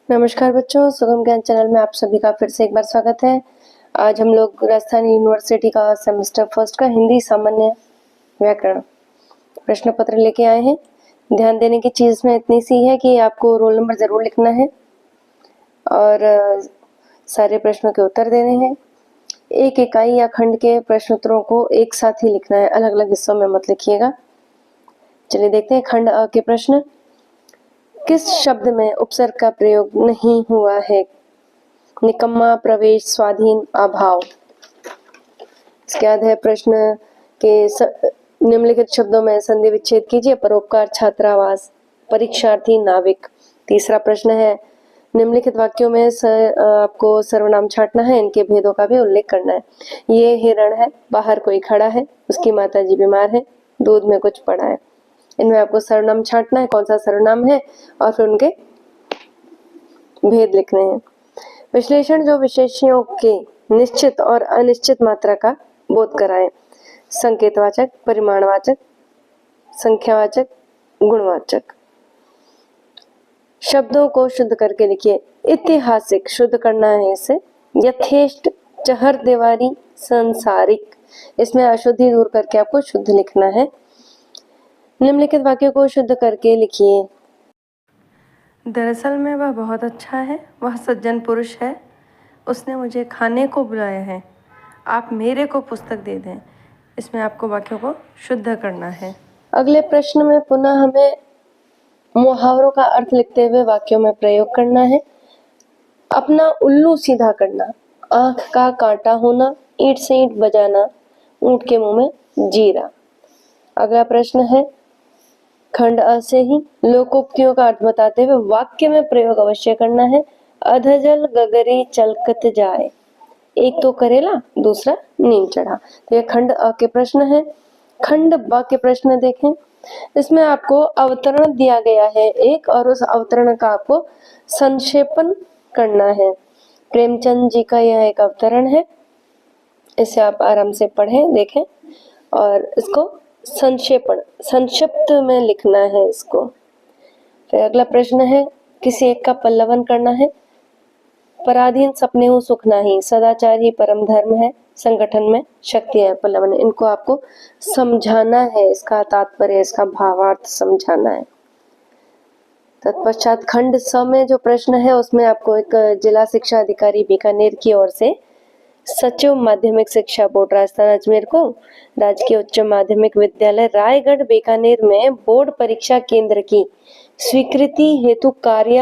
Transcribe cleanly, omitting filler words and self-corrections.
नमस्कार बच्चों, सुगम ज्ञान चैनल में आप सभी का फिर से एक बार स्वागत है। आज हम लोग राजस्थान यूनिवर्सिटी का सेमेस्टर फर्स्ट का हिंदी सामान्य व्याकरण प्रश्न पत्र लेके आए हैं। ध्यान देने की चीज में इतनी सी है कि आपको रोल नंबर जरूर लिखना है और सारे प्रश्नों के उत्तर देने हैं। एक इकाई या खंड के प्रश्नोत्तरों को एक साथ ही लिखना है, अलग अलग हिस्सों में मत लिखिएगा। चलिए देखते हैं खंड अ के प्रश्न। किस शब्द में उपसर्ग का प्रयोग नहीं हुआ है? निकम्मा, प्रवेश, स्वाधीन, अभाव। इसके बाद है प्रश्न के निम्नलिखित शब्दों में संधि विच्छेद कीजिए। परोपकार, छात्रावास, परीक्षार्थी, नाविक। तीसरा प्रश्न है निम्नलिखित वाक्यों में आपको सर्वनाम छांटना है, इनके भेदों का भी उल्लेख करना है। ये हिरण है, बाहर कोई खड़ा है, उसकी माताजी बीमार है, दूध में कुछ पड़ा है। इनमें आपको सर्वनाम छांटना है, कौन सा सर्वनाम है और फिर उनके भेद लिखने हैं। विश्लेषण जो विशेषणों के निश्चित और अनिश्चित मात्रा का बोध कराए। संकेतवाचक, परिमाणवाचक, संख्यावाचक, गुणवाचक। शब्दों को शुद्ध करके लिखिए। ऐतिहासिक शुद्ध करना है इसे। यथेष्ट, चहर दीवारी, संसारिक, इसमें अशुद्धि दूर करके आपको शुद्ध लिखना है। निम्नलिखित वाक्यों को शुद्ध करके लिखिए। दरअसल में वह बहुत अच्छा है, वह सज्जन पुरुष है, उसने मुझे खाने को बुलाया है, आप मेरे को पुस्तक दे दें। इसमें आपको वाक्यों को शुद्ध करना है। अगले प्रश्न में पुनः हमें मुहावरों का अर्थ लिखते हुए वाक्यों में प्रयोग करना है। अपना उल्लू सीधा करना, आंख का कांटा होना, ईंट से ईंट बजाना, ऊंट के मुंह में जीरा। अगला प्रश्न है खंड अ से ही लोकोक्तियों का अर्थ बताते हुए वाक्य में प्रयोग अवश्य करना है। अधजल गगरी चलकत जाए, एक तो करेला, दूसरा नीम चढ़ा। तो ये खंड अ के प्रश्न है। खंड ब के प्रश्न देखें। इसमें आपको अवतरण दिया गया है एक, और उस अवतरण का आपको संक्षेपण करना है। प्रेमचंद जी का यह एक अवतरण है, इसे आप आराम से पढ़ें, देखें और इसको संक्षेपण, संक्षिप्त में लिखना है इसको। फिर अगला प्रश्न है किसी एक का पल्लवन करना है। पराधीन सपने हो सुख नाही, सदाचार ही परम धर्म है, संगठन में शक्ति है पल्लवन। इनको आपको समझाना है, इसका तात्पर्य, इसका भावार्थ समझाना है। तत्पश्चात खंड स में जो प्रश्न है उसमें आपको एक जिला शिक्षा अधिकारी बीकानेर की ओर से सचिव माध्यमिक शिक्षा बोर्ड राजस्थान अजमेर को राजकीय उच्च माध्यमिक विद्यालय रायगढ़ बीकानेर में बोर्ड परीक्षा केंद्र की स्वीकृति हेतु कार्य